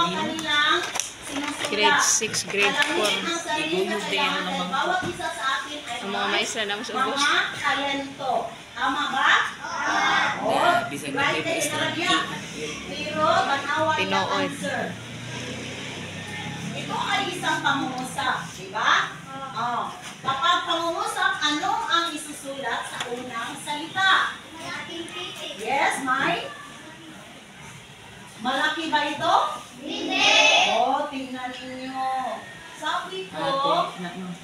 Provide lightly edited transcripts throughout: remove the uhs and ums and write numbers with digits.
kanilang sinusulat. Grade 6, grade 4. Iguyog din yan naman. Bawat isa sa akin ay Ang mga maestra na mas ubos. mga talento. Tama ba? Oo. Bisag na kayo maestra. Pero, tanawa yung Tinood. answer. Ito ay isang pangungusap. Diba? Oh. Kapag pangungusap, ano ang isusulat sa unang salita? Yes, Mai? Malaki ba ito? Hindi! Oh, tingnan ninyo. Sabi ko,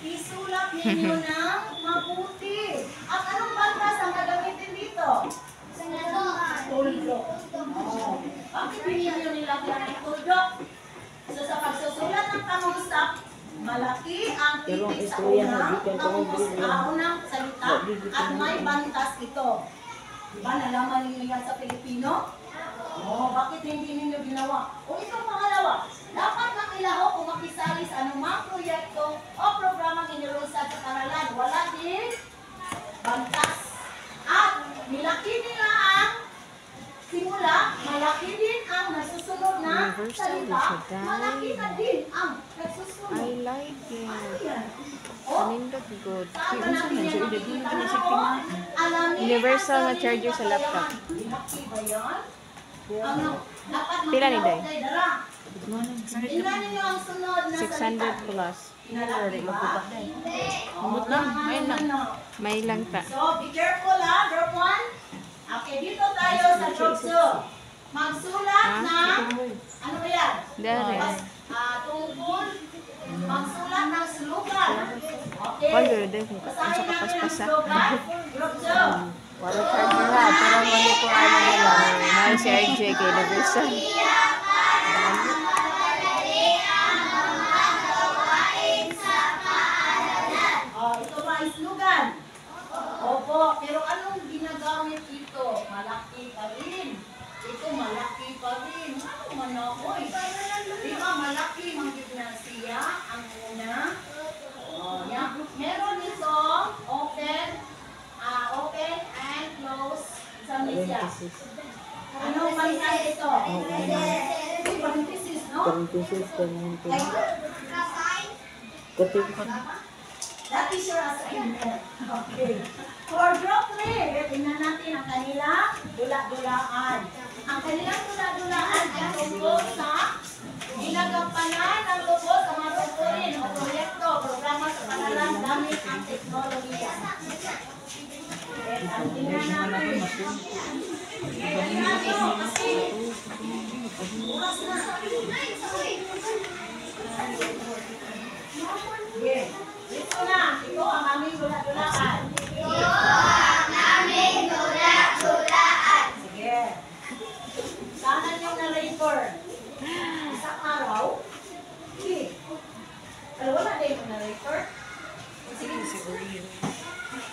isulat ninyo ng mabuti. At anong bantas ang gagamitin dito? Tuldok. Oh. Bakit ninyo nilagyan ng tuldok? So, sa pagsusulat ng pangungusap, malaki ang titik sa unang salita at may bantas ito. Diba, nalaman ninyo yan sa Pilipino? Oh, bakit hindi ninyo ginawa? O itong pangalawa, dapat nakilaho kung makisali sa anumang proyekto o programang inilunsad sa paralan. Wala din bantas. At nilaki nila ang simula, malaki din ang nasusunod na salita, malaki na din ang nagsusunod. I like it. Ayan. Kanindot good. Saan ba natin yan makikita na ako? Alamin Universal ang na charger sa laptop. Laki ba yan? Ano? Dapat Pila ni Day? makilahok tayo, dara. Tingnan ninyo ang sunod na 600 plus. Pinalaki ba? Umot lang, ayun lang. May lang ta. So, be careful ha, group 1. Okay, dito tayo sa group 2. Magsulat ng, ano ba yan? Dari. Tungkol, magsulat ng slogan. Okay. Wala din kung Basahin sa natin ang kapaspasa. slogan. Group 2. Wala charger ha. Pero mali ko ano nila. Mahal si RJ kay Universal. Ito ba ang slogan? Opo, pero anong ginagamit ito? Malaki pa rin. Ito malaki pa rin. Ano man ako eh? Di ba malaki manggignansya ang una? Yan. Meron ito open and close sa misya. Anong bantas ito? Parenthesis, no? That is your assignment. Okay. For group 3, tingnan natin ang kanilang dula-dulaan. Ang kanilang dula-dulaan ay tungkol sa ginagampanan ng lubos sa mga tungkulin o proyekto, programa sa panalan gamit ang teknolohiya. Ang tingnan natin. Oras na. Yes. Ito na. Ito ang aming dula-dulaan. Sige. Sana yung narrator. Isang araw. Sige. Pero wala din yung narrator. Sige.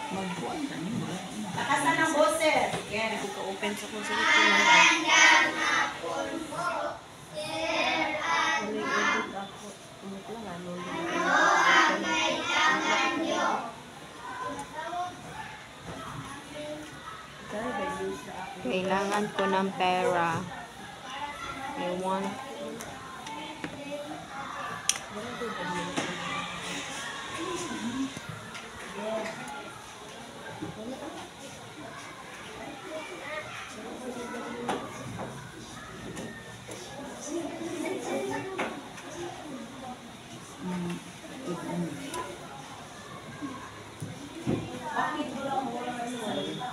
Magbuwan na niyo. Takasan ng boses. Sige. Open sa kung sila. Kailangan ko ng pera. I want. Bakit wala mo wala salita?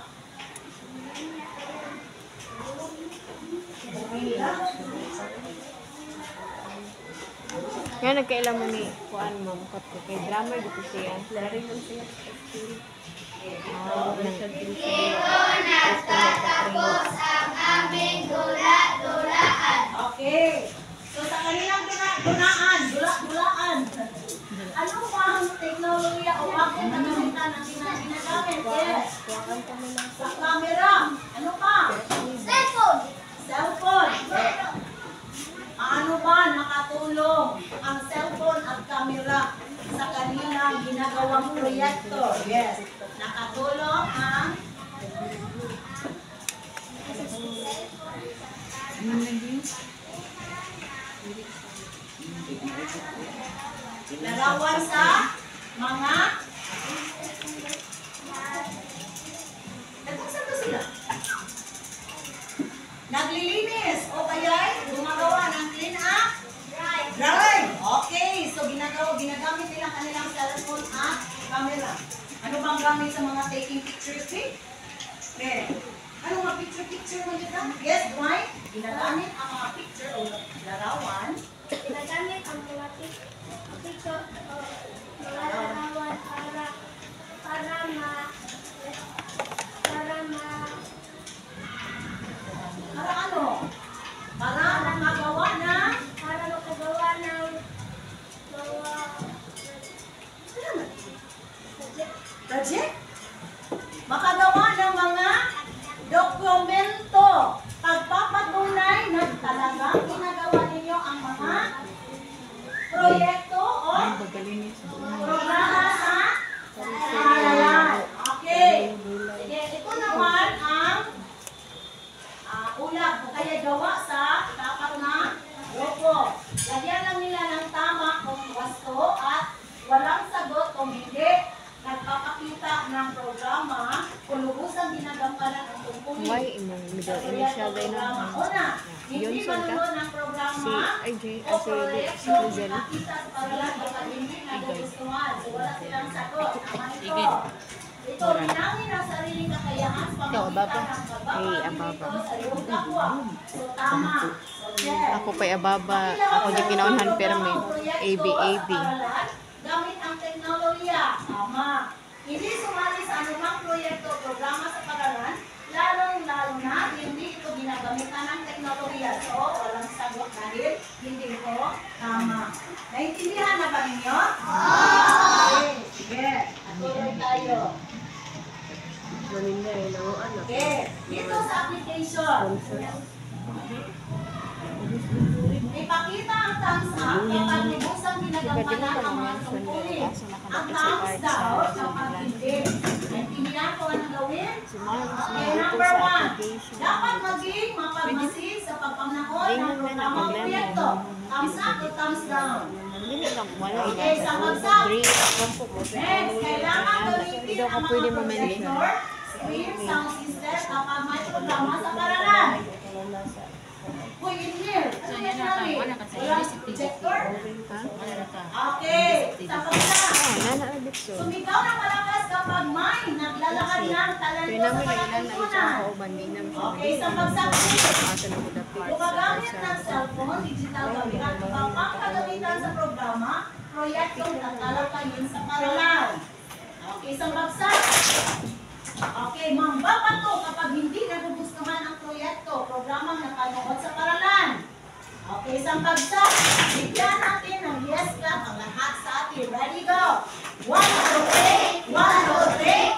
Kaya nagkailan mo ni kuan mo kat ko kay drummer dito siya. Lari mo siya. Okay. So sa kanilang dula-dulaan. Ano ba ang teknolohiya o bakit nagamita ng ginagamit? Yes. Sa camera. Ano pa? Cellphone. Ano ba nakatulong ang cellphone at camera sa kanilang ginagawang proyekto? Yes. Nakatulong ang sila. Naglilinis o kaya'y gumagawa ng clean up? Drive. Okay, so ginagamit nila kanilang cellphone at camera. Ano bang gamit sa mga taking pictures, eh? Okay. Ano mga picture mo dito? Yes, Dwight? Ginagamit ang mga picture o larawan. Ginagamit ang mga picture o mga larawan Para ano? Para makagawa ng para makagawa ng mga project? Makagawa ng mga dokumento. Pagpapatunay na talagang ginagawa ninyo ang mga proyekto o programa sa paaralan. Okay. Sige, ito naman ang ulat o kaya gawa sa tapat na grupo. Lagyan lang nila ng tama kung wasto at walang sagot kung hindi. Nagpapakita ng programa kung lubusang ginagampanan ang tungkulin. Why imong middle initial day na? Una, hindi Johnson ka? manunod ng programa Si RJ, o si proyekto Lizelle. nakita sa paralan kapag hindi nagugustuhan. So wala silang sagot. Tama ito. Igay. Ito, linangin ang sariling kakayahan sa Ikaw, Ababa. pamagitan ng Hey, Ababa. sa iyong kapwa. So tama. So check. Ako pa'y ababa. Ako di kinaunhan perme. ABAB. Gamit ang teknolohiya. Tama. Hindi sumali sa anumang proyekto o programa sa paaralan, lalong-lalo na hindi ito ginagamitan ng teknolohiya. So, walang sagot dahil hindi ito tama. Naintindihan na ba ninyo? Okay. Sige. Tuloy tayo. Okay. Dito sa application. Ipakita ang thumbs up kapag lubusang ginagampanan ang mga tungkulin. Ang thumbs down kapag hindi. Naintindihan ko anong gawin? Okay, number 1. Dapat maging mapagmasid sa pagpamnahon ng programang proyekto. Thumbs up o thumbs down? Okay, sa bagsak. Next, kailangan gamitin ang mga projector, screen, sound system kapag may programa sa paaralan. Uy, engineer, ano yan namin? Walang projector? Okay, sa bagsak. Sumigaw ng malakas kapag may naglalakad ng talento sa palatuntunan. Okay, sa bagsak. Gumagamit ng cellphone, digital camera, kapag kagamitan sa programa, proyektong tatalakayin sa paaralan. Okay, sa bagsak. Okay, mambabato kapag hindi nagugustuhan ang proyekto, programang napanood sa paaralan. Okay, isang bagsak. Bigyan natin ng yes clap ang lahat sa atin. Ready, go! 1, 2, 3! 1, 2, 3!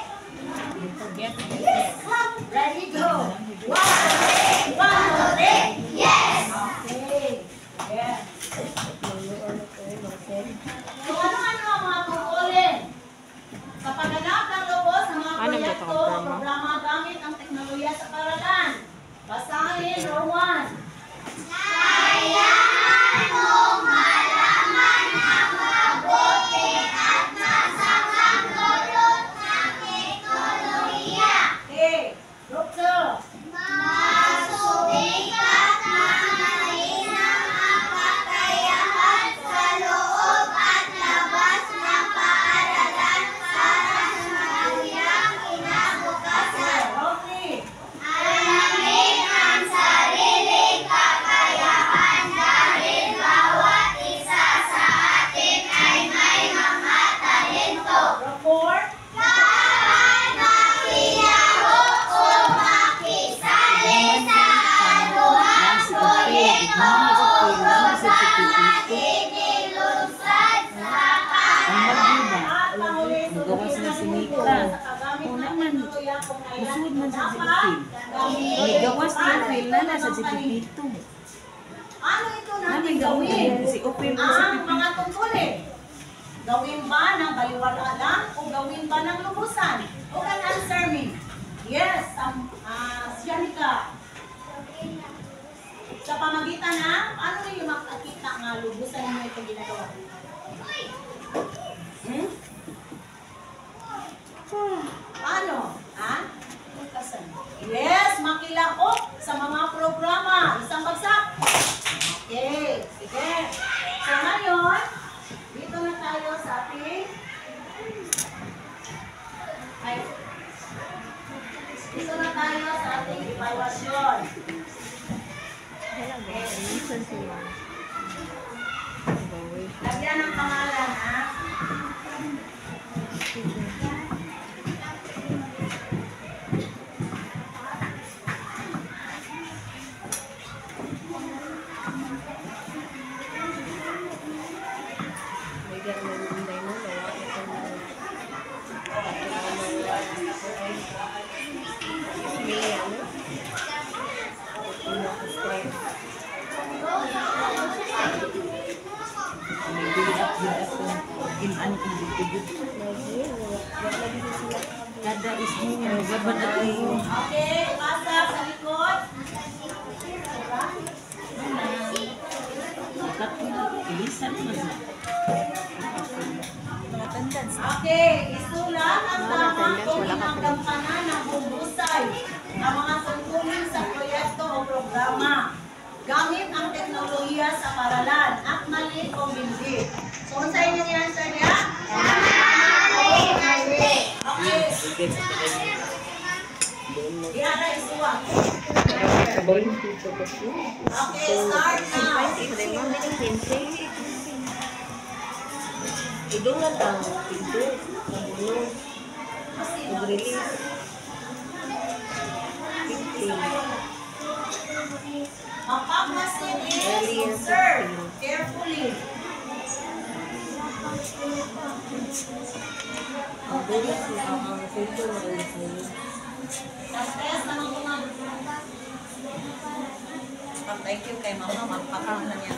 Yes clap! Ready, go! 1, 2, 3! 1, 2, 3! Yes! Okay. Yes. So, ano-ano ang mga tungkulin? Sa pagganap ng lubos ng mga proyekto, programa gamit ang teknolohiya sa paaralan. Basahin, row 1. Kailangan mong malaman ang mabuti at masamang dulot ng teknolohiya. Okay, group 2. Masubikat na malinang ang kakayahan sa loob at labas ng paaralan para sa mahalagang kinabukasan. Row 3. Alamin ang sariling kakayahan dahil bawat isa sa atin ay may mga talento. Row 4. Dapat makilahok o makisali sa anumang proyekto o programa inilunsad sa paaralan. Magawas na si Nika. Musud man sa sikipin. May gawas na yung feel na nasa sikipito. Ano ito natin Namin gawin? gawin. Si Opel mo sa Ang mga tungkulin. Gawin ba ng baliwala lang o gawin ba ng lubusan? Who can answer me? Yes, Janica. Sa pamagitan ng, ano yung makakita nga lubusan ninyo ito ginagawa? Paano? Ha? Kasan? makilaok sa mga programa. Isang bagsak. Okay, sige. So ngayon, dito na tayo sa ating dito na tayo sa ating evaluation. Lagyan ng pangalan, ha? Kada ismi nga gaban at iyo. Okay, pasa sa likod. Ilisan mo na. Okay, isulat ang tamang gampanan ng husay ang mga tungkulin sa proyekto o programa gamit ang teknolohiya sa paralan at mali o hindi. So, sa inyo ni answer niya? Okay. Diara isuwag. Okay, start now. Idungan ang pinto, ang ulo, mag-release. 15. Ang pagmasin is observe carefully. Ang bulis na ang pinto na ulit sa'yo. Test naman ko nga. Thank you kay mama, magpapakalan niya.